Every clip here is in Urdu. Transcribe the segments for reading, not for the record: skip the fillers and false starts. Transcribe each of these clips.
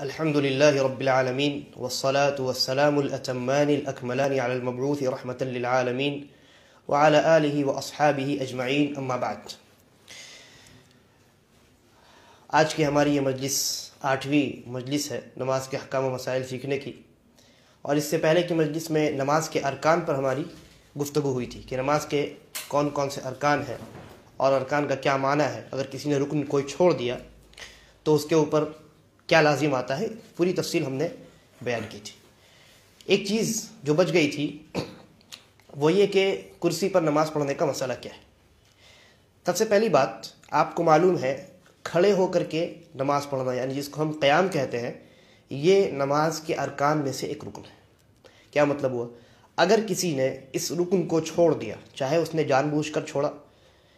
الحمد لله رب العالمين والصلاة والسلام الأتمان الأكملان على المبعوث رحمة للعالمين وعلى آله وأصحابه أجمعين أما بعد. آج کی ہماری یہ مجلس 8ویں مجلس ہے نماز کے احکام و مسائل سیکھنے کی، اور اس سے پہلے کی مجلس میں نماز کے ارکان پر ہماری گفتگو ہوئی تھی کہ نماز کے کون کون سے ارکان ہیں اور ارکان کا کیا معنی ہے، اگر کسی نے رکن کوئی چھوڑ دیا تو اس کے اوپر کیا لازم آتا ہے، پوری تفصیل ہم نے بیان کی تھی. ایک چیز جو بچ گئی تھی وہ یہ کہ کرسی پر نماز پڑھنے کا مسئلہ کیا ہے. سب سے پہلی بات، آپ کو معلوم ہے کھڑے ہو کر کے نماز پڑھنا، یعنی جس کو ہم قیام کہتے ہیں، یہ نماز کے ارکان میں سے ایک رکن ہے. کیا مطلب ہوا؟ اگر کسی نے اس رکن کو چھوڑ دیا، چاہے اس نے جان بوجھ کر چھوڑا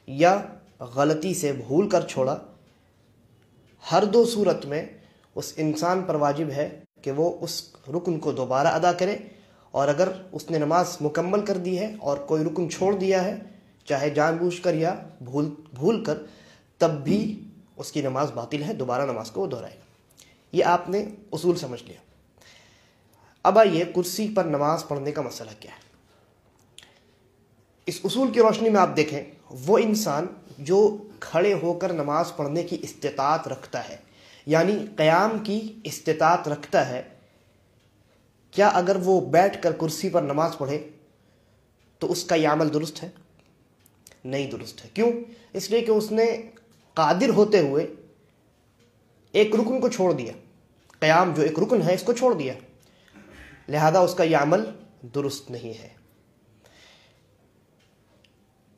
یا غلطی سے بھول کر چھوڑا، ہر دو صورت میں اس انسان پر واجب ہے کہ وہ اس رکن کو دوبارہ ادا کرے، اور اگر اس نے نماز مکمل کر دی ہے اور کوئی رکن چھوڑ دیا ہے، چاہے جان بوجھ کر یا بھول کر، تب بھی اس کی نماز باطل ہے، دوبارہ نماز کو وہ دہرائے گا. یہ آپ نے اصول سمجھ لیا. اب آئیے کرسی پر نماز پڑھنے کا مسئلہ کیا ہے. اس اصول کی روشنی میں آپ دیکھیں، وہ انسان جو کھڑے ہو کر نماز پڑھنے کی استطاعت رکھتا ہے، یعنی قیام کی استطاعت رکھتا ہے، کیا اگر وہ بیٹھ کر کرسی پر نماز پڑھے تو اس کا یہ عمل درست ہے؟ نہیں درست ہے. کیوں؟ اس لیے کہ اس نے قادر ہوتے ہوئے ایک رکن کو چھوڑ دیا. قیام جو ایک رکن ہے، اس کو چھوڑ دیا، لہذا اس کا یہ عمل درست نہیں ہے.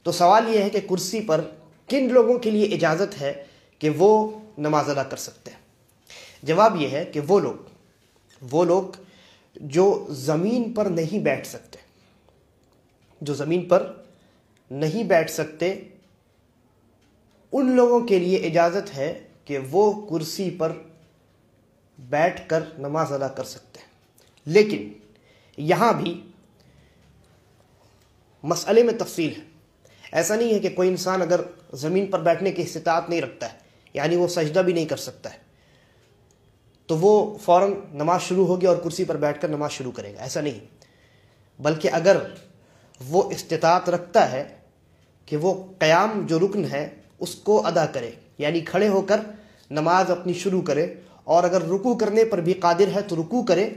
تو سوال یہ ہے کہ کرسی پر کن لوگوں کے لیے اجازت ہے کہ وہ نماز ادا کر سکتے ہیں؟ جواب یہ ہے کہ وہ لوگ جو زمین پر نہیں بیٹھ سکتے، جو زمین پر نہیں بیٹھ سکتے، ان لوگوں کے لیے اجازت ہے کہ وہ کرسی پر بیٹھ کر نماز ادا کر سکتے ہیں. لیکن یہاں بھی مسئلے میں تفصیل ہے. ایسا نہیں ہے کہ کوئی انسان اگر زمین پر بیٹھنے کی استطاعت نہیں رکھتا ہے، یعنی وہ سجدہ بھی نہیں کر سکتا ہے، تو وہ فوراً نماز شروع ہوگی اور کرسی پر بیٹھ کر نماز شروع کرے گا. ایسا نہیں، بلکہ اگر وہ استطاعت رکھتا ہے کہ وہ قیام جو رکن ہے اس کو ادا کرے، یعنی کھڑے ہو کر نماز اپنی شروع کرے، اور اگر رکوع کرنے پر بھی قادر ہے تو رکوع کرے،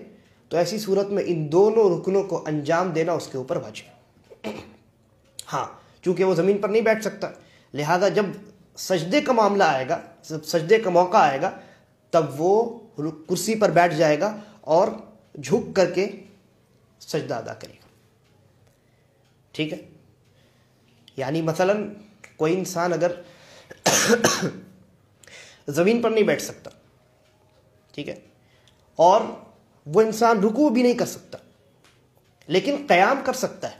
تو ایسی صورت میں ان دونوں رکنوں کو انجام دینا اس کے اوپر واجب. ہاں، چونکہ وہ زمین پر نہیں بیٹھ سکتا، لہذا جب سجدے کا معاملہ آئے گا، جب سجدے کا موقع آئے گا، تب وہ کرسی پر بیٹھ جائے گا اور جھک کر کے سجدہ ادا کرے گا. ٹھیک ہے؟ یعنی مثلا کوئی انسان اگر زمین پر نہیں بیٹھ سکتا، ٹھیک ہے، اور وہ انسان رکوع بھی نہیں کر سکتا، لیکن قیام کر سکتا ہے،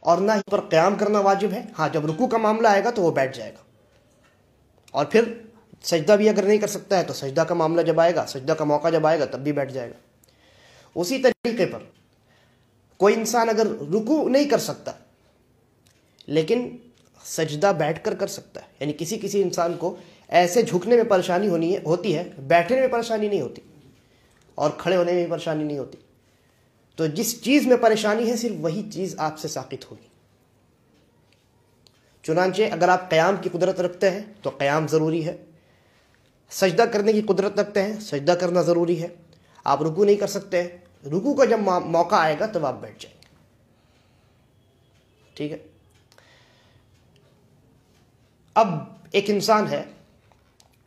اور نہ ہی پر قیام کرنا واجب ہے. ہاں، جب رکوع کا معاملہ آئے گا تو وہ بیٹھ جائے گا، اور پھر سجدہ بھی اگر نہیں کر سکتا ہے تو سجدہ کا معاملہ جب آئے گا، سجدہ کا موقع جب آئے گا، تب بھی بیٹھ جائے گا. اسی طریقے پر کوئی انسان اگر رکوع نہیں کر سکتا لیکن سجدہ بیٹھ کر سکتا ہے، یعنی کسی انسان کو ایسے جھکنے میں پریشانی ہوتی ہے، بیٹھنے میں پریشانی نہیں ہوتی اور کھڑے ہونے میں پریشانی نہیں ہوتی، تو جس چیز میں پریشانی ہے صرف وہی چیز آپ سے ساقط ہوگی. چنانچہ اگر آپ قیام کی قدرت رکھتے ہیں تو قیام ضروری ہے، سجدہ کرنے کی قدرت رکھتے ہیں، سجدہ کرنا ضروری ہے. آپ رکوع نہیں کر سکتے ہیں، رکوع کا جب موقع آئے گا تب آپ بیٹھ جائیں گے. ٹھیک ہے؟ اب ایک انسان ہے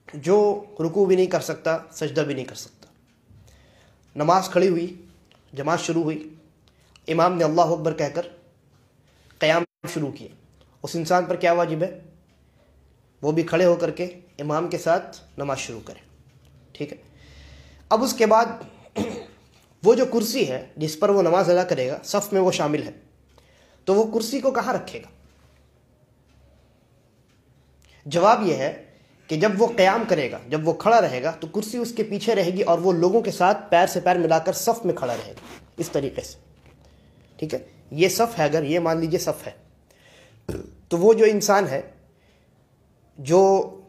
جو رکوع بھی نہیں کر سکتا، سجدہ بھی نہیں کر سکتا. نماز کھڑی ہوئی، جماعت شروع ہوئی، امام نے اللہ اکبر کہہ کر قیام شروع کیا. اس انسان پر کیا واجب ہے؟ وہ بھی کھڑے ہو کر کے امام کے ساتھ نماز شروع کرے. ٹھیک ہے؟ اب اس کے بعد وہ جو کرسی ہے جس پر وہ نماز ادا کرے گا، صف میں وہ شامل ہے، تو وہ کرسی کو کہاں رکھے گا؟ جواب یہ ہے کہ جب وہ قیام کرے گا، جب وہ کھڑا رہے گا، تو کرسی اس کے پیچھے رہے گی اور وہ لوگوں کے ساتھ پیر سے پیر ملا کر صف میں کھڑا رہے گا، اس طریقے سے. ٹھیک ہے؟ یہ صف ہے، اگر یہ مان لیجئے صف ہے، تو وہ جو انسان ہے جو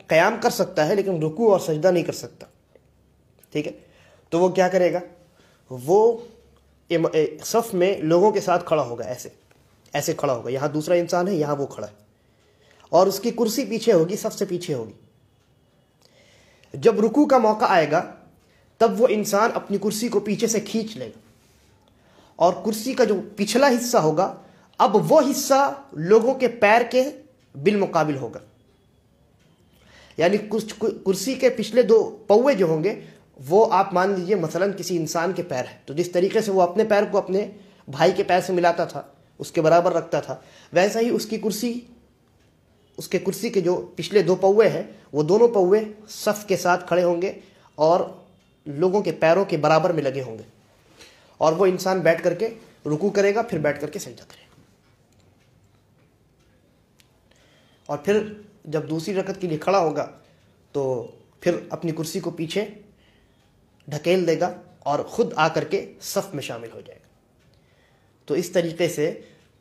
قیام کر سکتا ہے لیکن رکوع اور سجدہ نہیں کر سکتا، ٹھیک ہے، تو وہ کیا کرے گا، وہ صف میں لوگوں کے ساتھ کھڑا ہوگا، ایسے کھڑا ہوگا، یہاں دوسرا انسان ہے، یہاں وہ کھڑا ہے، اور اس کی کرسی پیچھے ہوگی، صف سے پیچھے ہوگی۔ جب رکوع کا موقع آئے گا تب وہ انسان اپنی کرسی کو پیچھے سے کھینچ لے گا، اور کرسی کا جو پچھلا حصہ ہوگا اب وہ حصہ لوگوں کے پیر کے بالمقابل ہوگا، یعنی کرسی کے پچھلے 2 پوے جو ہوں گے وہ آپ مان لیجئے مثلا کسی انسان کے پیر ہے، تو جس طریقے سے وہ اپنے پیر کو اپنے بھائی کے پیر سے ملاتا تھا، اس کے برابر رکھتا تھا، ویسا ہی اس کے کرسی کے جو پچھلے 2 پوے ہیں وہ دونوں پوے صف کے ساتھ کھڑے ہوں گے اور لوگوں کے پیروں کے برابر میں لگے ہوں گے، اور وہ انسان بیٹھ کر کے رکوع کرے گا، پھر بیٹھ کر کے سجدہ کرے گا، اور پھر جب دوسری رکعت کے لیے کھڑا ہوگا تو پھر اپنی کرسی کو پیچھے ڈھکیل دے گا اور خود آ کر کے صف میں شامل ہو جائے گا۔ تو اس طریقے سے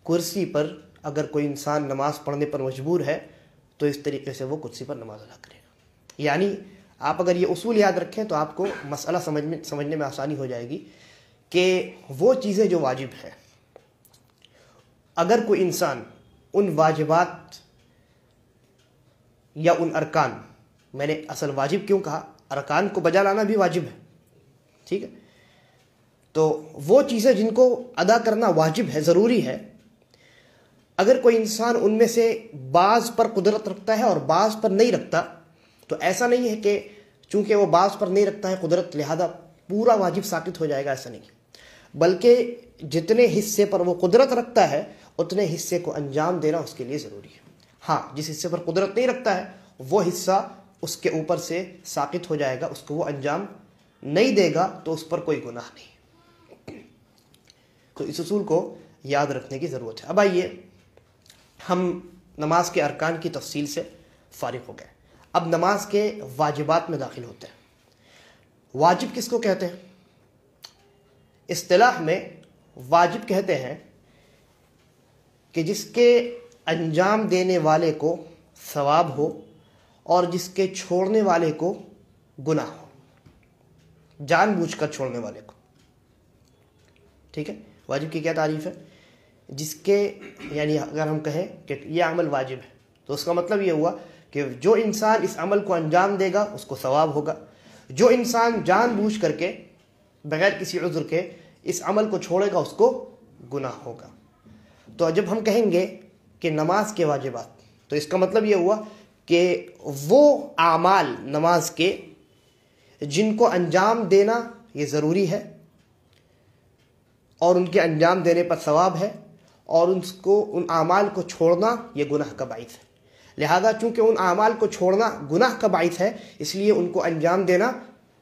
کرسی پر اگر کوئی انسان نماز پڑھنے پر مجبور ہے تو اس طریقے سے وہ کرسی پر نماز ادا کرے گا۔ یعنی آپ اگر یہ اصول یاد رکھیں تو آپ کو مسئلہ سمجھنے میں آسانی ہو جائے گی کہ وہ چیزیں جو واجب ہیں، اگر کوئی انسان ان واجبات یا ان ارکان، میں نے اصل واجب کیوں کہا، ارکان کو بجا لانا بھی واجب ہے، ٹھیک ہے، تو وہ چیزیں جن کو ادا کرنا واجب ہے، ضروری ہے، اگر کوئی انسان ان میں سے بعض پر قدرت رکھتا ہے اور بعض پر نہیں رکھتا، تو ایسا نہیں ہے کہ چونکہ وہ بعض پر نہیں رکھتا ہے قدرت لہذا پورا واجب ساقط ہو جائے گا، ایسا نہیں، بلکہ جتنے حصے پر وہ قدرت رکھتا ہے اتنے حصے کو انجام دینا اس کے لیے ضروری ہے۔ ہاں، جس حصے پر قدرت نہیں رکھتا ہے وہ حصہ اس کے اوپر سے ساقط ہو جائے گا، اس کو وہ انجام نہیں دے گا تو اس پر کوئی گناہ نہیں۔ تو اس اصول کو یاد رکھنے کی ضرورت ہے۔ اب آئیے ہم نماز کے ارکان کی تفصیل سے فارغ ہو گئے، اب نماز کے واجبات میں داخل ہوتے ہیں۔ واجب کس کو کہتے ہیں؟ اصطلاح میں واجب کہتے ہیں کہ جس کے انجام دینے والے کو ثواب ہو اور جس کے چھوڑنے والے کو گناہ ہو، جان بوجھ کر چھوڑنے والے کو، ٹھیک ہے۔ واجب کی کیا تعریف ہے؟ جس کے، یعنی اگر ہم کہیں کہ یہ عمل واجب ہے تو اس کا مطلب یہ ہوا کہ جو انسان اس عمل کو انجام دے گا اس کو ثواب ہوگا، جو انسان جان بوجھ کر کے بغیر کسی عذر کے اس عمل کو چھوڑے گا اس کو گناہ ہوگا۔ تو جب ہم کہیں گے کہ نماز کے واجبات، تو اس کا مطلب یہ ہوا کہ وہ اعمال نماز کے جن کو انجام دینا یہ ضروری ہے اور ان کے انجام دینے پر ثواب ہے، اور ان اعمال کو چھوڑنا یہ گناہ کا باعث ہے، لہذا چونکہ ان اعمال کو چھوڑنا گناہ کا باعث ہے اس لیے ان کو انجام دینا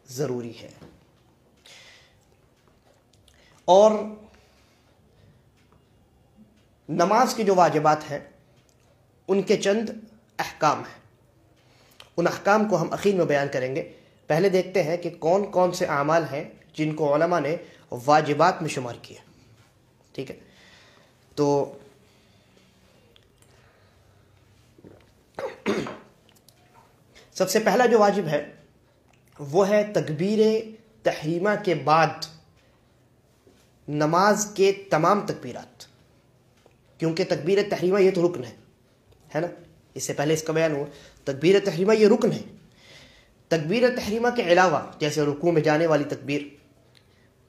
ضروری ہے۔ اور نماز کے جو واجبات ہیں ان کے چند احکام ہیں، ان احکام کو ہم اخیر میں بیان کریں گے۔ پہلے دیکھتے ہیں کہ کون کون سے اعمال ہیں جن کو علماء نے واجبات میں شمار کیا، ٹھیک ہے۔ تو سب سے پہلا جو واجب ہے وہ ہے تکبیر تحریمہ کے بعد نماز کے تمام تکبیرات، کیونکہ تکبیر تحریمہ یہ تو رکن ہے نا، اس سے پہلے اس کا بیان ہوا، تکبیر تحریمہ یہ رکن ہے۔ تکبیر تحریمہ کے علاوہ جیسے رکوع میں جانے والی تکبیر،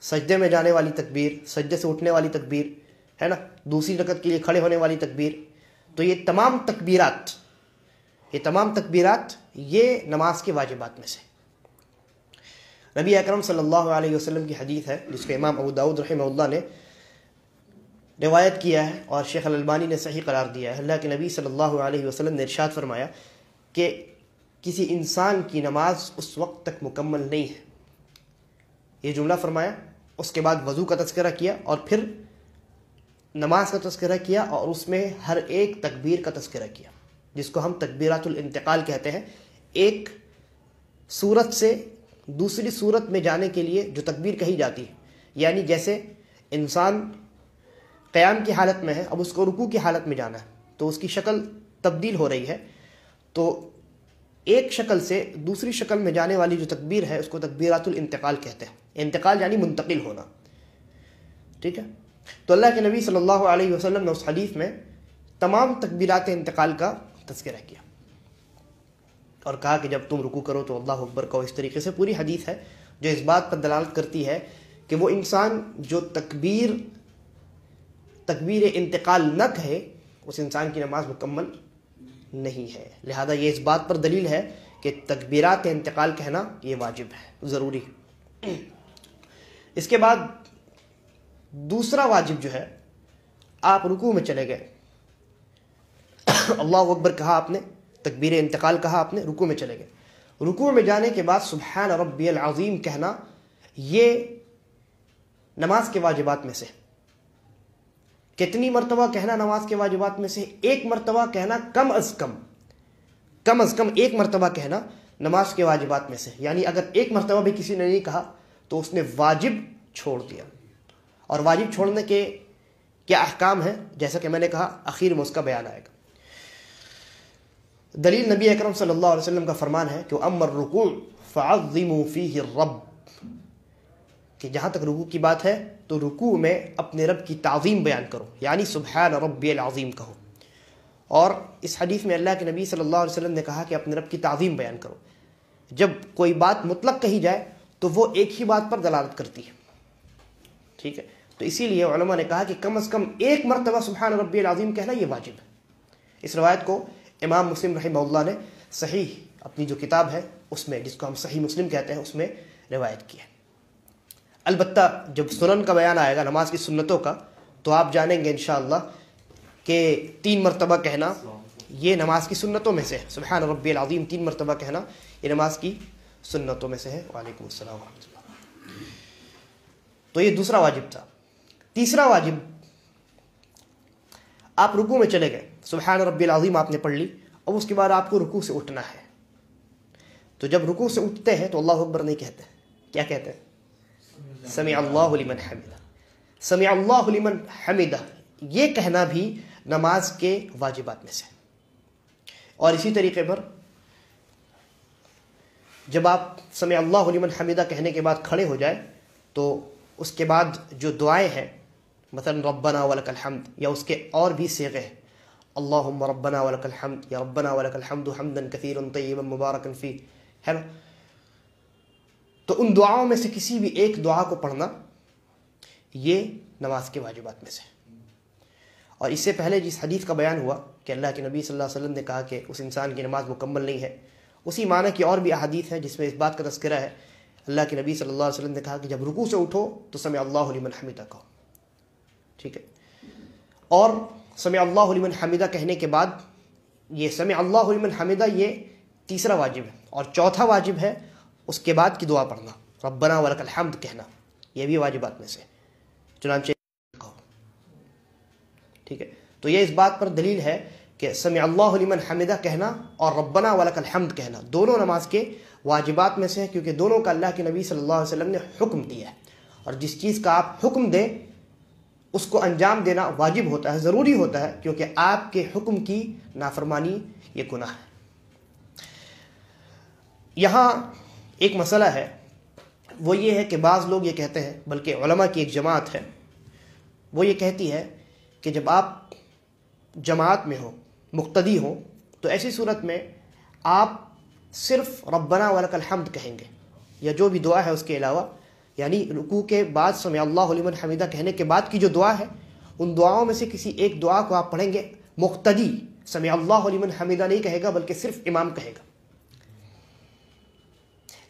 سجدے میں جانے والی تکبیر، سجدے سے اٹھنے والی تکبیر ہے نا، دوسری رکعت کے لیے کھڑے ہونے والی تکبیر، تو یہ تمام تکبیرات یہ نماز کے واجبات میں سے۔ نبی اکرم صلی اللہ علیہ وسلم کی حدیث ہے جس کو امام ابو داؤد رحمہ اللہ نے روایت کیا ہے اور شیخ الالبانی نے صحیح قرار دیا ہے۔ اللہ کے نبی صلی اللہ علیہ وسلم نے ارشاد فرمایا کہ کسی انسان کی نماز اس وقت تک مکمل نہیں ہے، یہ جملہ فرمایا، اس کے بعد وضو کا تذکرہ کیا اور پھر نماز کا تذکرہ کیا اور اس میں ہر ایک تکبیر کا تذکرہ کیا، جس کو ہم تکبیرات الانتقال کہتے ہیں۔ ایک صورت سے دوسری صورت میں جانے کے لیے جو تکبیر کہی جاتی ہے، یعنی جیسے انسان قیام کی حالت میں ہے، اب اس کو رکوع کی حالت میں جانا ہے تو اس کی شکل تبدیل ہو رہی ہے، تو ایک شکل سے دوسری شکل میں جانے والی جو تکبیر ہے اس کو تکبیرات الانتقال کہتے ہیں. انتقال یعنی منتقل ہونا. ٹھیک ہے. تو اللہ کے نبی صلی اللہ علیہ وسلم نے اس حدیث میں تمام تکبیرات انتقال کا تذکرہ کیا اور کہا کہ جب تم رکوع کرو تو اللہ اکبر کہو. اس طریقے سے پوری حدیث ہے جو اس بات پر دلالت کرتی ہے کہ وہ انسان جو تکبیر انتقال نہ کہے اس انسان کی نماز مکمل نہیں ہے. لہذا یہ اس بات پر دلیل ہے کہ تکبیرات انتقال کہنا یہ واجب ہے, ضروری. اس کے بعد دوسرا واجب جو ہے, آپ رکوع میں چلے گئے, اللہ اکبر کہا آپ نے, تکبیر انتقال کہا آپ نے, رکوع میں چلے گئے. رکوع میں جانے کے بعد سبحان ربی العظیم کہنا یہ نماز کے واجبات میں سے. کتنی مرتبہ کہنا نماز کے واجبات میں سے؟ ایک مرتبہ کہنا, کم از کم ایک مرتبہ کہنا نماز کے واجبات میں سے. یعنی اگر ایک مرتبہ بھی کسی نے نہیں کہا تو اس نے واجب چھوڑ دیا. اور واجب چھوڑنے کے کیا احکام ہیں, جیسا کہ میں نے کہا اخیر میں اس کا بیان آئے گا. دلیل نبی اکرم صلی اللہ علیہ وسلم کا فرمان ہے کہ اما الرکوع فعظموا فیہ الرب, کہ جہاں تک رکوع کی بات ہے تو رکوع میں اپنے رب کی تعظیم بیان کرو, یعنی سبحان ربی العظیم کہو. اور اس حدیث میں اللہ کے نبی صلی اللہ علیہ وسلم نے کہا کہ اپنے رب کی تعظیم بیان کرو. جب کوئی بات مطلق کہی جائے تو وہ ایک ہی بات پر دلالت کرتی ہے. ٹھیک ہے. تو اسی لیے علماء نے کہا کہ کم از کم ایک مرتبہ سبحان ربی العظیم کہنا یہ واجب ہے. اس روایت کو امام مسلم رحمہ اللہ نے صحیح اپنی جو کتاب ہے اس میں, جس کو ہم صحیح مسلم کہتے ہیں, اس میں روایت کی ہے. البتہ جب سنن کا بیان آئے گا, نماز کی سنتوں کا, تو آپ جانیں گے انشاءاللہ کہ 3 مرتبہ کہنا یہ نماز کی سنتوں میں سے ہے. سبحان ربی العظیم 3 مرتبہ کہنا یہ نماز کی سنتوں میں سے ہے. وعلیکم السلام ورحمۃ اللہ. تو یہ دوسرا واجب تھا. تیسرا واجب, آپ رکوع میں چلے گئے, سبحان ربی العظیم آپ نے پڑھ لی, اب اس کے بعد آپ کو رکوع سے اٹھنا ہے. تو جب رکوع سے اٹھتے ہیں تو اللہ اکبر نہیں کہتے, کیا کہتے ہیں؟ سمع اللہ لمن حمدہ. سمع اللہ لمن حمدہ یہ کہنا بھی نماز کے واجبات میں سے. اور اسی طریقے پر جب آپ سمع اللہ لمن حمدہ کہنے کے بعد کھڑے ہو جائے تو اس کے بعد جو دعائیں ہیں, مثلا ربنا ولک الحمد, یا اس کے اور بھی صیغے ہیں, اللہم ربنا ولک الحمد, یا ربنا ولک الحمد حمدا کثیرا طیبا مبارکا فیہ, ہے نا. تو ان دعاؤں میں سے کسی بھی ایک دعا کو پڑھنا یہ نماز کے واجبات میں سے. اور اس سے پہلے جس حدیث کا بیان ہوا کہ اللہ کے نبی صلی اللہ علیہ وسلم نے کہا کہ اس انسان کی نماز مکمل نہیں ہے, اسی معنی کی اور بھی احادیث ہیں جس میں اس بات کا تذکرہ ہے. اللہ کے نبی صلی اللہ علیہ وسلم نے کہا کہ جب رکوع سے اٹھو تو سمع اللہ لمن حمدہ کہو. ٹھیک ہے. اور سمع اللہ لمن حمدہ کہنے کے بعد یہ سمع اللہ لمن حمدہ یہ تیسرا واجب ہے. اور چوتھا واجب ہے اس کے بعد کی دعا پڑھنا, ربنا ولک الحمد کہنا, یہ بھی واجبات میں سے, چنانچہ کہو. ٹھیک ہے. تو یہ اس بات پر دلیل ہے کہ سمع اللہ لمن حمدہ کہنا اور ربنا ولک الحمد کہنا دونوں نماز کے واجبات میں سے ہیں, کیونکہ دونوں کا اللہ کے نبی صلی اللہ علیہ وسلم نے حکم دیا ہے. اور جس چیز کا آپ حکم دیں اس کو انجام دینا واجب ہوتا ہے, ضروری ہوتا ہے, کیونکہ آپ کے حکم کی نافرمانی یہ گناہ ہے. یہاں ایک مسئلہ ہے, وہ یہ ہے کہ بعض لوگ یہ کہتے ہیں, بلکہ علماء کی ایک جماعت ہے وہ یہ کہتی ہے کہ جب آپ جماعت میں ہو, مقتدی ہو, تو ایسی صورت میں آپ صرف ربنا ولک الحمد کہیں گے, یا جو بھی دعا ہے اس کے علاوہ, یعنی رکوع کے بعد سمع اللہ لمن حمدہ کہنے کے بعد کی جو دعا ہے ان دعاؤں میں سے کسی ایک دعا کو آپ پڑھیں گے. مقتدی سمع اللہ لمن حمدہ نہیں کہے گا بلکہ صرف امام کہے گا.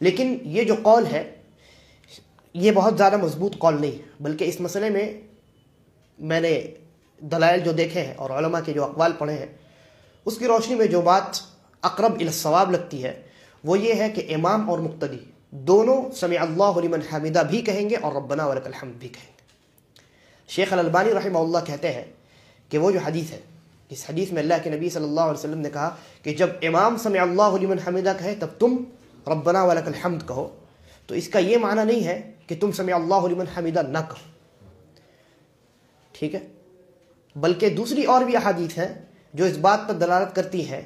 لیکن یہ جو قول ہے یہ بہت زیادہ مضبوط قول نہیں, بلکہ اس مسئلے میں نے دلائل جو دیکھے ہیں اور علماء کے جو اقوال پڑھے ہیں اس کی روشنی میں جو بات اقرب الی الصواب لگتی ہے وہ یہ ہے کہ امام اور مقتدی دونوں سمع اللہ لمن حمدہ بھی کہیں گے اور ربنا ولک الحمد بھی کہیں گے. شیخ الالبانی رحمہ اللہ کہتے ہیں کہ وہ جو حدیث ہے, اس حدیث میں اللہ کے نبی صلی اللہ علیہ وسلم نے کہا کہ جب امام سمع اللہ لمن حمدہ کہے تب تم ربنا ولک الحمد کہو, تو اس کا یہ معنی نہیں ہے کہ تم سمع اللہ لمن حمدہ نہ کہو. ٹھیک ہے. بلکہ دوسری اور بھی احادیث ہیں جو اس بات پر دلالت کرتی ہیں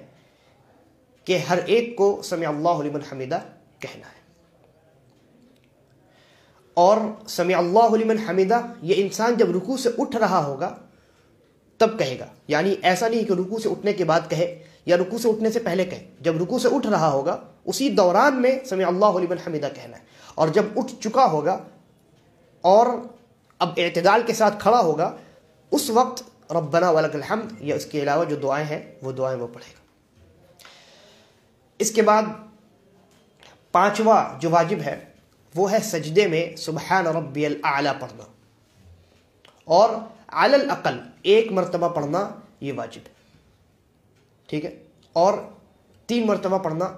کہ ہر ایک کو سمع اللہ لمن حمدہ کہنا ہے. اور سمع اللہ لمن حمدہ یہ انسان جب رکوع سے اٹھ رہا ہوگا تب کہے گا، یعنی ایسا نہیں کہ رکوع سے اٹھنے کے بعد کہے یا رکوع سے اٹھنے سے پہلے کہے. جب رکوع سے اٹھ رہا ہوگا اسی دوران میں سمع اللہ لمن حمدہ کہنا ہے، اور جب اٹھ چکا ہوگا اور اب اعتدال کے ساتھ کھڑا ہوگا اس وقت ربنا ولک الحمد یا اس کے علاوہ جو دعائیں ہیں وہ دعائیں وہ پڑھے گا. اس کے بعد پانچواں جو واجب ہے وہ ہے سجدے میں سبحان ربی الاعلی پڑھنا، اور علی الاقل ایک مرتبہ پڑھنا یہ واجب ہے. ٹھیک ہے، اور 3 مرتبہ پڑھنا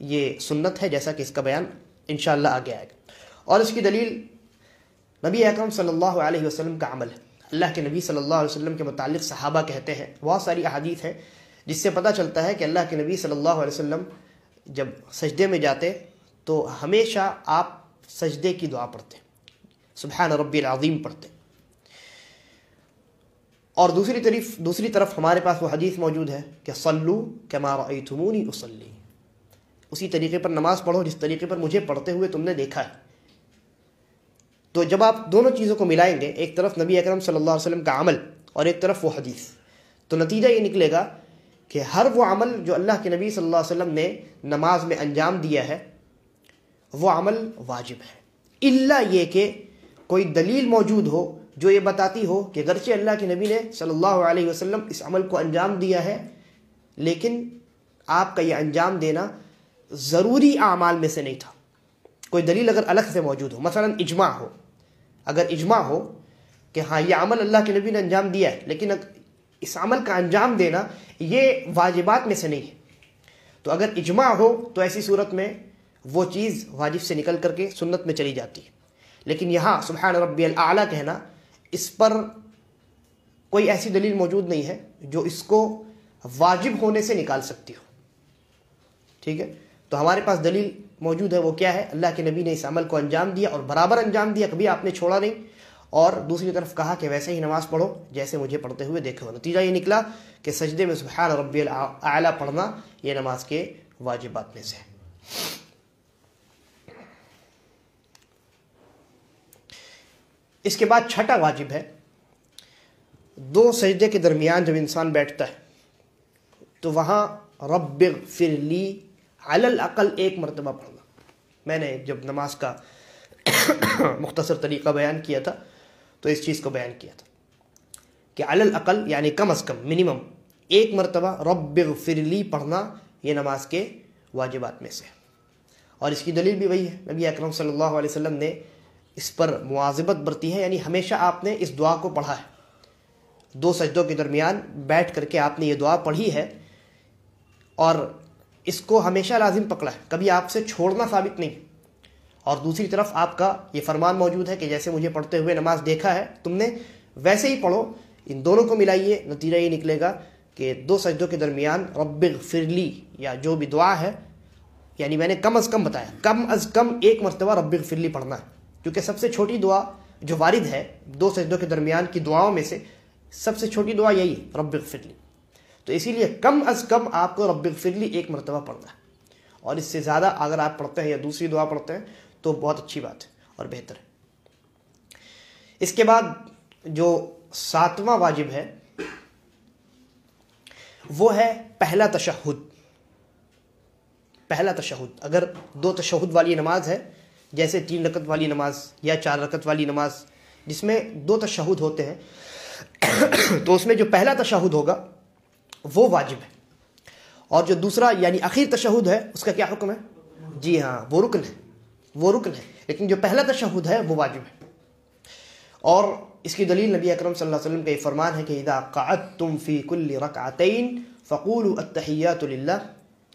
یہ سنت ہے، جیسا کہ اس کا بیان انشاءاللہ آگے آئے گا. اور اس کی دلیل نبی اکرم صلی اللہ علیہ وسلم کا عمل ہے. اللہ کے نبی صلی اللہ علیہ وسلم کے متعلق صحابہ کہتے ہیں، بہت ساری احادیث ہیں جس سے پتہ چلتا ہے کہ اللہ کے نبی صلی اللہ علیہ وسلم جب سجدے میں جاتے تو ہمیشہ آپ سجدے کی دعا پڑھتے، سبحان ربی العظیم پڑھتے. اور دوسری طرف ہمارے پاس وہ حدیث موجود ہے کہ صلو کما رأیتمونی اصلی، اسی طریقے پر نماز پڑھو جس طریقے پر مجھے پڑھتے ہوئے تم نے دیکھا ہے. تو جب آپ دونوں چیزوں کو ملائیں گے، ایک طرف نبی اکرم صلی اللہ علیہ وسلم کا عمل اور ایک طرف وہ حدیث، تو نتیجہ یہ نکلے گا کہ ہر وہ عمل جو اللہ کے نبی صلی اللہ علیہ وسلم نے نماز میں انجام دیا ہے وہ عمل واجب ہے، الا یہ کہ کوئی دلیل موجود ہو جو یہ بتاتی ہو کہ گرچہ اللہ کے نبی نے صلی اللہ علیہ وسلم اس عمل کو انجام دیا ہے لیکن آپ کا یہ انجام دینا ضروری اعمال میں سے نہیں تھا. کوئی دلیل اگر الگ سے موجود ہو، مثلا اجماع ہو، اگر اجماع ہو کہ ہاں یہ عمل اللہ کے نبی نے انجام دیا ہے لیکن اس عمل کا انجام دینا یہ واجبات میں سے نہیں ہے، تو اگر اجماع ہو تو ایسی صورت میں وہ چیز واجب سے نکل کر کے سنت میں چلی جاتی ہے. لیکن یہاں سبحان ربی الاعلی کہنا، اس پر کوئی ایسی دلیل موجود نہیں ہے جو اس کو واجب ہونے سے نکال سکتی ہو. ٹھیک ہے، تو ہمارے پاس دلیل موجود ہے، وہ کیا ہے؟ اللہ کے نبی نے اس عمل کو انجام دیا اور برابر انجام دیا، کبھی آپ نے چھوڑا نہیں، اور دوسری طرف کہا کہ ویسے ہی نماز پڑھو جیسے مجھے پڑھتے ہوئے دیکھو. نتیجہ یہ نکلا کہ سجدے میں سبحان ربی الاعلی پڑھنا یہ نماز کے واجبات میں سے ہے. اس کے بعد چھٹا واجب ہے، 2 سجدے کے درمیان جب انسان بیٹھتا ہے تو وہاں رب اغفر لی علی الاقل 1 مرتبہ پڑھنا. میں نے جب نماز کا مختصر طریقہ بیان کیا تھا تو اس چیز کو بیان کیا تھا کہ علی الاقل یعنی کم از کم منیمم 1 مرتبہ رب اغفر لی پڑھنا یہ نماز کے واجبات میں سے. اور اس کی دلیل بھی وہی ہے، نبی اکرم صلی اللہ علیہ وسلم نے اس پر مواظبت برتی ہے، یعنی ہمیشہ آپ نے اس دعا کو پڑھا ہے. 2 سجدوں کے درمیان بیٹھ کر کے آپ نے یہ دعا پڑھی ہے اور اس کو ہمیشہ لازم پکڑا ہے، کبھی آپ سے چھوڑنا ثابت نہیں. اور دوسری طرف آپ کا یہ فرمان موجود ہے کہ جیسے مجھے پڑھتے ہوئے نماز دیکھا ہے تم نے ویسے ہی پڑھو. ان دونوں کو ملائیے، نتیجہ یہ نکلے گا کہ 2 سجدوں کے درمیان رب اغفر لی یا جو بھی دعا ہے، یعنی میں نے کم از کم بتایا کم از کم 1 مرتبہ رب اغفر لی پڑھنا ہے، کیونکہ سب سے چھوٹی دعا جو وارد ہے 2 سجدوں کے درمیان کی دعاؤں میں سے سب سے چھوٹی دعا یہی ہے رب اغفر لی. تو اسی لیے کم از کم آپ کو رب اغفر لی 1 مرتبہ پڑھنا ہے، اور اس سے زیادہ اگر آپ پڑھتے ہیں یا دوسری دعا پڑھتے ہیں تو بہت اچھی بات ہے اور بہتر ہے. اس کے بعد جو 7واں واجب ہے وہ ہے پہلا تشہد. پہلا تشہد، اگر 2 تشہد والی نماز ہے جیسے 3 رکعت والی نماز یا 4 رکعت والی نماز جس میں 2 تشہد ہوتے ہیں تو اس میں جو پہلا تشہد ہوگا وہ واجب ہے، اور جو دوسرا یعنی آخری تشہد ہے اس کا کیا حکم ہے؟ جی ہاں، وہ رکن ہے، لیکن جو پہلا تشہد ہے وہ واجب ہے. اور اس کی دلیل نبی اکرم صلی اللہ علیہ وسلم کا یہ فرمان ہے کہ اذا قعدتم فی کل رکعتین فقولوا التحیات للہ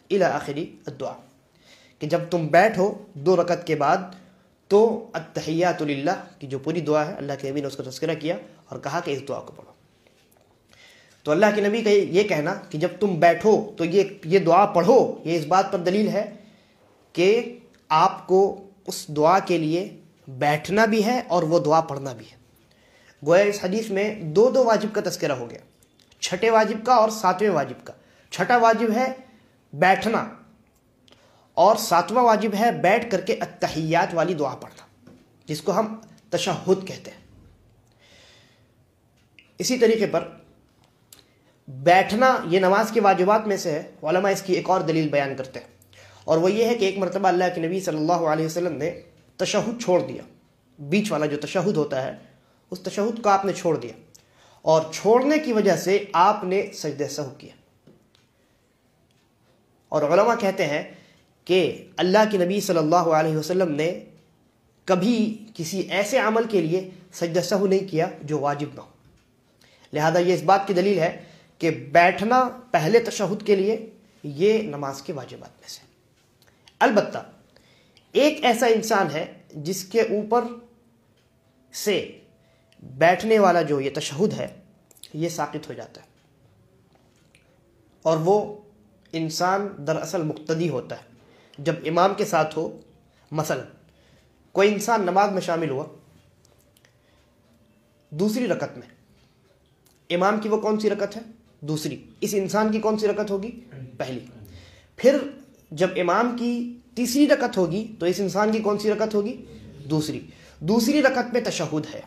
الی آخر الدعاء، کہ جب تم بیٹھو 2 رکعت کے بعد تو التحیات للہ کی جو پوری دعا ہے اللہ کے نبی نے اس کا تذکرہ کیا اور کہا کہ اس دعا کو پڑھو. تو اللہ کے نبی کا یہ کہنا کہ جب تم بیٹھو تو یہ دعا پڑھو، یہ اس بات پر دلیل ہے کہ آپ کو اس دعا کے لیے بیٹھنا بھی ہے اور وہ دعا پڑھنا بھی ہے. گویا اس حدیث میں 2 واجب کا تذکرہ ہو گیا، چھٹے واجب کا اور 7ویں واجب کا. چھٹا واجب ہے بیٹھنا، اور 7واں واجب ہے بیٹھ کر کے التحیات والی دعا پڑھنا، جس کو ہم تشہد کہتے ہیں۔ اسی طریقے پر بیٹھنا یہ نماز کے واجبات میں سے ہے۔ علماء اس کی ایک اور دلیل بیان کرتے ہیں، اور وہ یہ ہے کہ ایک مرتبہ اللہ کے نبی صلی اللہ علیہ وسلم نے تشہد چھوڑ دیا، بیچ والا جو تشہد ہوتا ہے اس تشہد کو آپ نے چھوڑ دیا، اور چھوڑنے کی وجہ سے آپ نے سجدہ سہو کیا۔ اور علماء کہتے ہیں کہ اللہ کے نبی صلی اللہ علیہ وسلم نے کبھی کسی ایسے عمل کے لیے سجدہ سہو نہیں کیا جو واجب نہ ہو، لہذا یہ اس بات کی دلیل ہے کہ بیٹھنا پہلے تشہد کے لیے یہ نماز کے واجبات میں سے۔ البتہ ایک ایسا انسان ہے جس کے اوپر سے بیٹھنے والا جو یہ تشہد ہے یہ ساقط ہو جاتا ہے، اور وہ انسان دراصل مقتدی ہوتا ہے جب امام کے ساتھ ہو۔ مثلا کوئی انسان نماز میں شامل ہوا دوسری رکعت میں، امام کی وہ کون سی رکعت ہے؟ دوسری۔ اس انسان کی کون سی رکعت ہوگی؟ پہلی۔ پھر جب امام کی تیسری رکعت ہوگی تو اس انسان کی کون سی رکعت ہوگی؟ دوسری۔ دوسری رکعت میں تشہد ہے،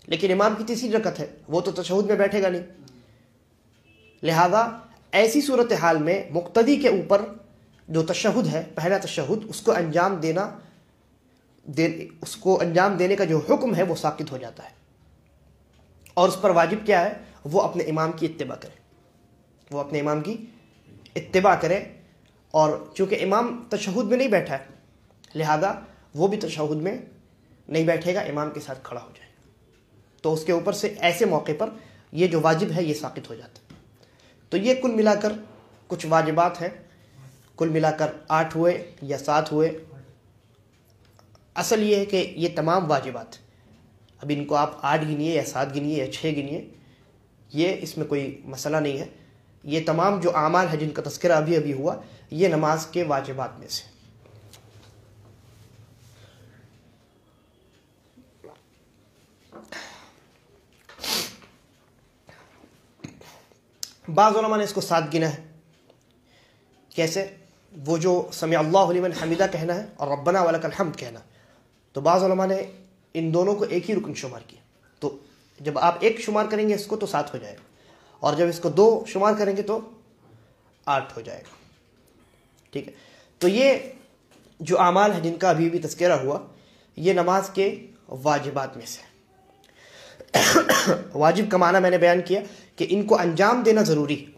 لیکن امام کی تیسری رکعت ہے، وہ تو تشہد میں بیٹھے گا نہیں، لہذا ایسی صورتحال میں مقتدی کے اوپر جو تشہد ہے، پہلا تشہد، اس کو انجام دینے کا جو حکم ہے وہ ساقط ہو جاتا ہے، اور اس پر واجب کیا ہے؟ وہ اپنے امام کی اتباع کرے، وہ اپنے امام کی اتباع کرے، اور چونکہ امام تشہد میں نہیں بیٹھا ہے لہذا وہ بھی تشہد میں نہیں بیٹھے گا، امام کے ساتھ کھڑا ہو جائے گا، تو اس کے اوپر سے ایسے موقع پر یہ جو واجب ہے یہ ساقط ہو جاتا ہے۔ تو یہ کل ملا کر کچھ واجبات ہیں، کل ملا کر 8 ہوئے یا 7 ہوئے۔ اصل یہ ہے کہ یہ تمام واجبات، اب ان کو آپ 8 گنیے یا 7 گنیے یا 6 گنیے، یہ اس میں کوئی مسئلہ نہیں ہے، یہ تمام جو اعمال ہیں جن کا تذکرہ ابھی ہوا یہ نماز کے واجبات میں سے۔ بعض علماء نے اس کو 7 گنا ہے۔ کیسے؟ وہ جو سمع اللہ لمن حمیدہ کہنا ہے اور ربنا ولک الحمد کہنا، تو بعض علماء نے ان دونوں کو ایک ہی رکن شمار کیا، تو جب آپ ایک شمار کریں گے اس کو تو 7 ہو جائے گا، اور جب اس کو 2 شمار کریں گے تو 8 ہو جائے گا، ٹھیک ہے۔ تو یہ جو اعمال ہیں جن کا ابھی بھی تذکرہ ہوا یہ نماز کے واجبات میں سے۔ واجب کا معنی میں نے بیان کیا کہ ان کو انجام دینا ضروری ہے،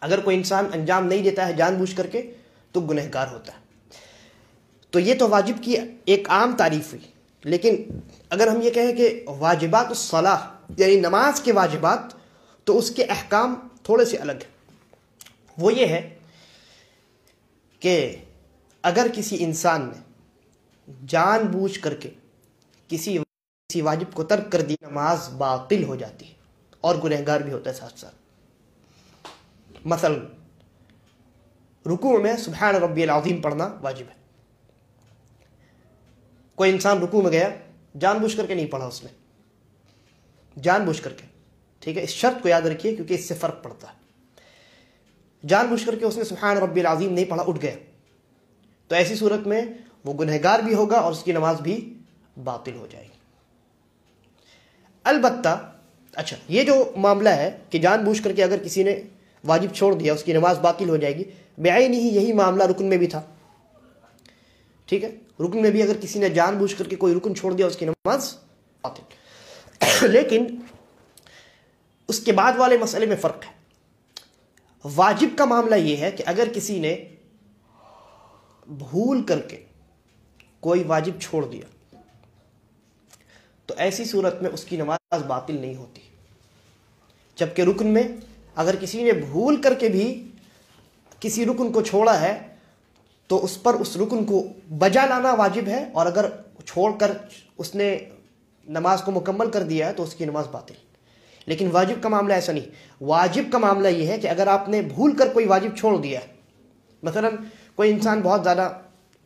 اگر کوئی انسان انجام نہیں دیتا ہے جان بوجھ کر کے تو گنہگار ہوتا ہے۔ تو یہ تو واجب کی ایک عام تعریف ہوئی، لیکن اگر ہم یہ کہیں کہ واجبات الصلاح یعنی نماز کے واجبات، تو اس کے احکام تھوڑے سے الگ ہیں۔ وہ یہ ہے کہ اگر کسی انسان نے جان بوجھ کر کے کسی واجب کو ترک کر دی، نماز باطل ہو جاتی ہے اور گنہگار بھی ہوتا ہے ساتھ ساتھ۔ مثلا رکوع میں سبحان ربی العظیم پڑھنا واجب ہے، کوئی انسان رکوع میں گیا جان بوجھ کر کے نہیں پڑھا، اس نے جان بوجھ کر کے، ٹھیک ہے، اس شرط کو یاد رکھیے کیونکہ اس سے فرق پڑتا ہے، جان بوجھ کر کے اس نے سبحان ربی العظیم نہیں پڑھا، اٹھ گیا، تو ایسی صورت میں وہ گنہگار بھی ہوگا اور اس کی نماز بھی باطل ہو جائے گی۔ البتہ اچھا یہ جو معاملہ ہے کہ جان بوجھ کر کے اگر کسی نے واجب چھوڑ دیا اس کی نماز باطل ہو جائے گی، بعینہ ہی یہی معاملہ رکن میں بھی تھا، ٹھیک ہے، رکن میں بھی اگر کسی نے جان بوجھ کر کے کوئی رکن چھوڑ دیا اس کی نماز باطل۔ لیکن اس کے بعد والے مسئلے میں فرق ہے۔ واجب کا معاملہ یہ ہے کہ اگر کسی نے بھول کر کے کوئی واجب چھوڑ دیا تو ایسی صورت میں اس کی نماز باطل نہیں ہوتی، جبکہ رکن میں اگر کسی نے بھول کر کے بھی کسی رکن کو چھوڑا ہے تو اس پر اس رکن کو بجا لانا واجب ہے، اور اگر چھوڑ کر اس نے نماز کو مکمل کر دیا ہے تو اس کی نماز باطل۔ لیکن واجب کا معاملہ ایسا نہیں، واجب کا معاملہ یہ ہے کہ اگر آپ نے بھول کر کوئی واجب چھوڑ دیا ہے، مثلا کوئی انسان بہت زیادہ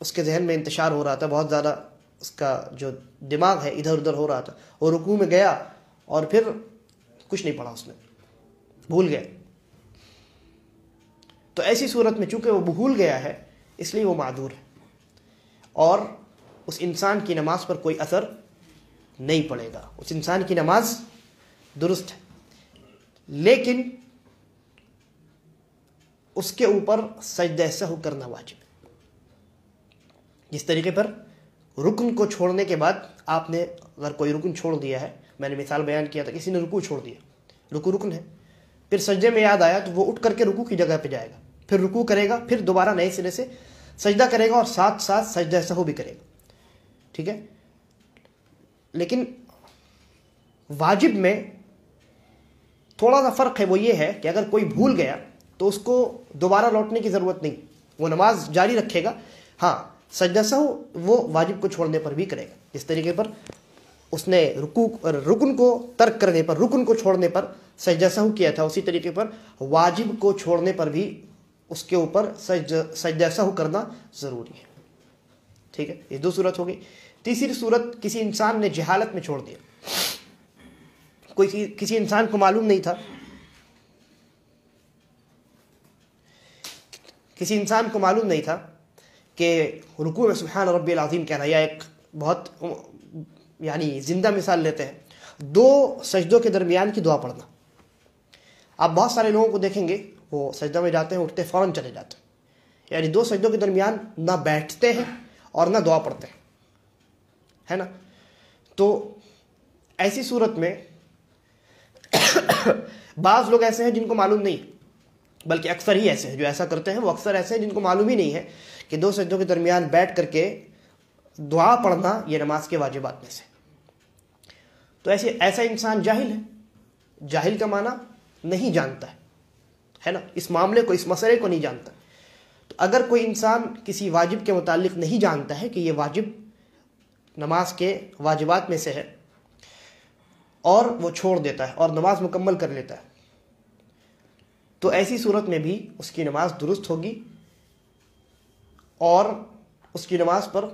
اس کے ذہن میں انتشار ہو رہا تھا، بہت زیادہ اس کا جو دماغ ہے ادھر ادھر ہو رہا تھا، اور رکوع میں گیا اور پھر کچھ نہیں پڑھا، اس نے بھول گیا، تو ایسی صورت میں چونکہ وہ بھول گیا ہے اس لیے وہ معذور ہے، اور اس انسان کی نماز پر کوئی اثر نہیں پڑے گا، اس انسان کی نماز درست ہے، لیکن اس کے اوپر سجدہ سہو کرنا واجب ہے۔ جس طریقے پر رکن کو چھوڑنے کے بعد آپ نے اگر کوئی رکن چھوڑ دیا ہے، میں نے مثال بیان کیا تھا، کسی نے رکوع چھوڑ دیا، رکوع رکن ہے، پھر سجدے میں یاد آیا تو وہ اٹھ کر کے رکوع کی جگہ پہ جائے گا، پھر رکوع کرے گا، پھر دوبارہ نئے سرے سے سجدہ کرے گا اور ساتھ ساتھ سجدہ سہو بھی کرے گا، ٹھیک ہے۔ لیکن واجب میں تھوڑا سا فرق ہے، وہ یہ ہے کہ اگر کوئی بھول گیا تو اس کو دوبارہ لوٹنے کی ضرورت نہیں، وہ نماز جاری رکھے گا، ہاں سجدہ سہو وہ واجب کو چھوڑنے پر بھی کرے گا۔ جس طریقے پر اس نے رکن کو ترک کرنے پر، رکن کو چھوڑنے پر سجدہ سہو کیا تھا، اسی طریقے پر واجب کو چھوڑنے پر بھی اس کے اوپر سجدہ سہو کرنا ضروری ہے، ٹھیک ہے۔ یہ دو صورت ہو گئی۔ تیسری صورت، کسی انسان نے جہالت میں چھوڑ دیا، کسی انسان کو معلوم نہیں تھا، کسی انسان کو معلوم نہیں تھا کہ رکوع میں سبحان ربی العظیم کہنا، یا ایک بہت یعنی زندہ مثال لیتے ہیں، دو سجدوں کے درمیان کی دعا پڑھنا۔ آپ بہت سارے لوگوں کو دیکھیں گے وہ سجدہ میں جاتے ہیں، اٹھتے فوراً چلے جاتے ہیں، یعنی دو سجدوں کے درمیان نہ بیٹھتے ہیں اور نہ دعا پڑھتے ہیں، ہے نا۔ تو ایسی صورت میں بعض لوگ ایسے ہیں جن کو معلوم نہیں، بلکہ اکثر ہی ایسے ہیں جو ایسا کرتے ہیں، وہ اکثر ایسے ہیں جن کو معلوم ہی نہیں ہے کہ دو سجدوں کے درمیان بیٹھ کر کے دعا پڑھنا یہ نماز کے واجبات میں سے۔ تو ایسا انسان جاہل ہے، جاہل کا معنی نہیں جانتا ہے نا، اس معاملے کو، اس مسئلے کو نہیں جانتا۔ تو اگر کوئی انسان کسی واجب کے متعلق نہیں جانتا ہے کہ یہ واجب نماز کے واجبات میں سے ہے، اور وہ چھوڑ دیتا ہے اور نماز مکمل کر لیتا ہے، تو ایسی صورت میں بھی اس کی نماز درست ہوگی، اور اس کی نماز پر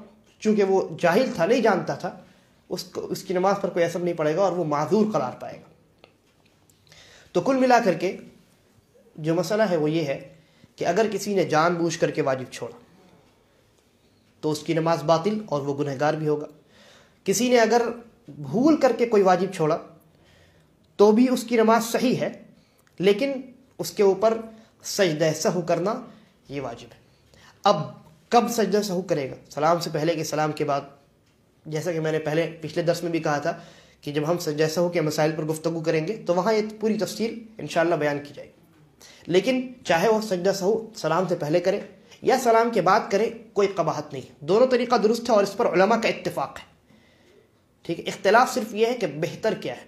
چونکہ وہ جاہل تھا، نہیں جانتا تھا، اس کی نماز پر کوئی اثر نہیں پڑے گا اور وہ معذور قرار پائے گا۔ تو کل ملا کر کے جو مسئلہ ہے وہ یہ ہے کہ اگر کسی نے جان بوجھ کر کے واجب چھوڑا تو اس کی نماز باطل اور وہ گنہگار بھی ہوگا، کسی نے اگر بھول کر کے کوئی واجب چھوڑا تو بھی اس کی نماز صحیح ہے، لیکن اس کے اوپر سجدہ سہو کرنا یہ واجب ہے۔ اب کب سجدہ سہو کرے گا؟ سلام سے پہلے کہ سلام کے بعد؟ جیسا کہ میں نے پچھلے درس میں بھی کہا تھا کہ جب ہم سجدہ سہو کے مسائل پر گفتگو کریں گے تو وہاں یہ پوری تفصیل انشاءاللہ بیان کی جائے گی، لیکن چاہے وہ سجدہ سہو سلام سے پہلے کرے یا سلام کے بعد کرے کوئی قباحت نہیں ہے، دونوں طریقہ درست ہے اور اس پر علماء کا اتفاق ہے، ٹھیک ہے۔ اختلاف صرف یہ ہے کہ بہتر کیا ہے،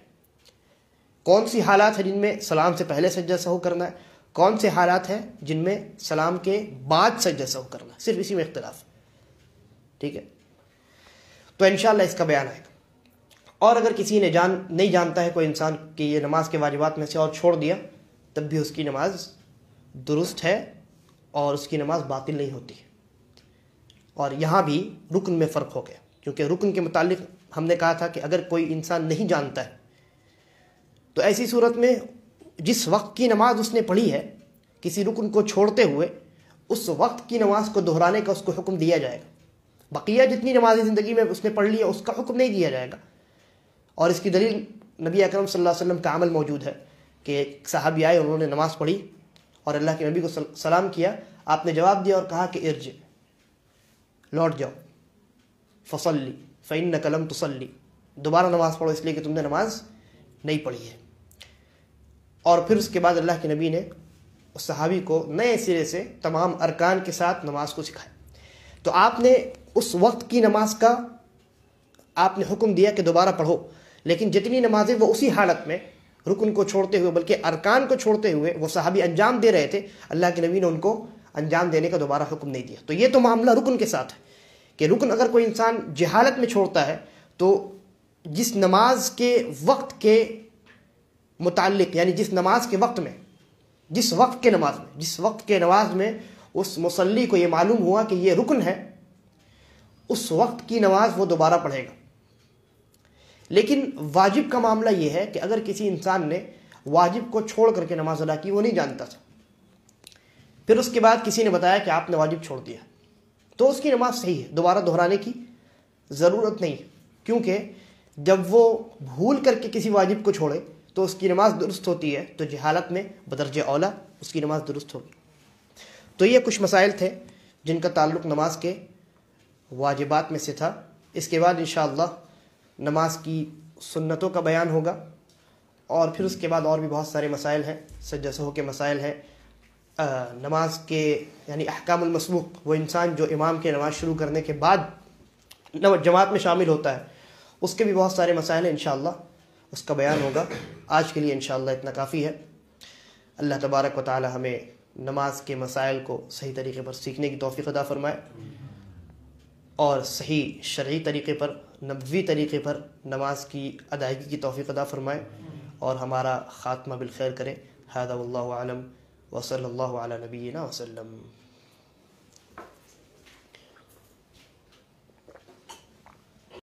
کون سی حالات ہیں جن میں سلام سے پہلے سجدہ سہو کرنا ہے، کون سے حالات ہیں جن میں سلام کے بعد سجدہ سہو کرنا ہے، صرف اسی میں اختلاف ہے، ٹھیک ہے۔ تو انشاءاللہ اس کا بیان آئے گا۔ اور اگر کسی نے نہیں جانتا ہے کوئی انسان کہ یہ نماز کے واجبات میں سے اور چھوڑ دیا، تب بھی اس کی نماز درست ہے اور اس کی نماز باطل نہیں ہوتی ہے۔ اور یہاں بھی رکن میں فرق ہو گیا، کیونکہ رکن کے متعلق ہم نے کہا تھا کہ اگر کوئی انسان نہیں جانتا ہے تو ایسی صورت میں جس وقت کی نماز اس نے پڑھی ہے کسی رکن کو چھوڑتے ہوئے، اس وقت کی نماز کو دہرانے کا اس کو حکم دیا جائے گا، بقیہ جتنی نمازیں زندگی میں اس نے پڑھ لی ہے اس کا حکم نہیں دیا جائے گا۔ اور اس کی دلیل نبی اکرم صلی اللہ علیہ وسلم کا عمل موجود ہے کہ ایک صحابی آئے، انہوں نے نماز پڑھی اور اللہ کے نبی کو سلام کیا، آپ نے جواب دیا اور کہا کہ ارجع، لوٹ جاؤ، فصلی فإنک لم تصلی، دوبارہ نماز پڑھو اس لیے کہ تم نے نماز نہیں پڑھی ہے۔ اور پھر اس کے بعد اللہ کے نبی نے اس صحابی کو نئے سرے سے تمام ارکان کے ساتھ نماز کو سکھایا۔ تو آپ نے اس وقت کی نماز کا آپ نے حکم دیا کہ دوبارہ پڑھو، لیکن جتنی نمازیں وہ اسی حالت میں رکن کو چھوڑتے ہوئے بلکہ ارکان کو چھوڑتے ہوئے وہ صحابی انجام دے رہے تھے، اللہ کے نبی نے ان کو انجام دینے کا دوبارہ حکم نہیں دیا۔ تو یہ تو معاملہ رکن کے ساتھ ہے کہ رکن اگر کوئی انسان جہالت میں چھوڑتا ہے تو جس نماز کے وقت کے متعلق، یعنی جس نماز کے وقت میں، جس وقت کے نماز میں اس مصلی کو یہ معلوم ہوا کہ یہ رکن ہے، اس وقت کی نماز وہ دوبارہ پڑھے گا۔ لیکن واجب کا معاملہ یہ ہے کہ اگر کسی انسان نے واجب کو چھوڑ کر کے نماز ادا کی، وہ نہیں جانتا تھا، پھر اس کے بعد کسی نے بتایا کہ آپ نے واجب چھوڑ دیا، تو اس کی نماز صحیح ہے، دوبارہ دہرانے کی ضرورت نہیں، کیونکہ جب وہ بھول کر کے کسی واجب کو چھوڑے تو اس کی نماز درست ہوتی ہے، تو جہالت میں بدرجہ اولا اس کی نماز درست ہوگی۔ تو یہ کچھ مسائل تھے جن کا تعلق نماز کے واجبات میں سے تھا۔ اس کے بعد انشاءاللہ نماز کی سنتوں کا بیان ہوگا، اور پھر اس کے بعد اور بھی بہت سارے مسائل ہیں، سجدہ سہو کے مسائل ہیں، نماز کے یعنی احکام المسبوق، وہ انسان جو امام کے نماز شروع کرنے کے بعد جماعت میں شامل ہوتا ہے، اس کے بھی بہت سارے مسائل ہیں، انشاءاللہ اس کا بیان ہوگا۔ آج کے لیے انشاءاللہ اتنا کافی ہے۔ اللہ تبارک و تعالی ہمیں نماز کے مسائل کو صحیح طریقے پر سیکھنے کی توفیق عطا فرمائے، اور صحیح شرعی طریقے پر، نبوی طریقے پر نماز کی ادائیگی کی توفیق عطا فرمائے، اور ہمارا خاتمہ بالخیر کرے۔ ھذا واللہ اعلم، وصلی اللہ علی نبینا وسلم۔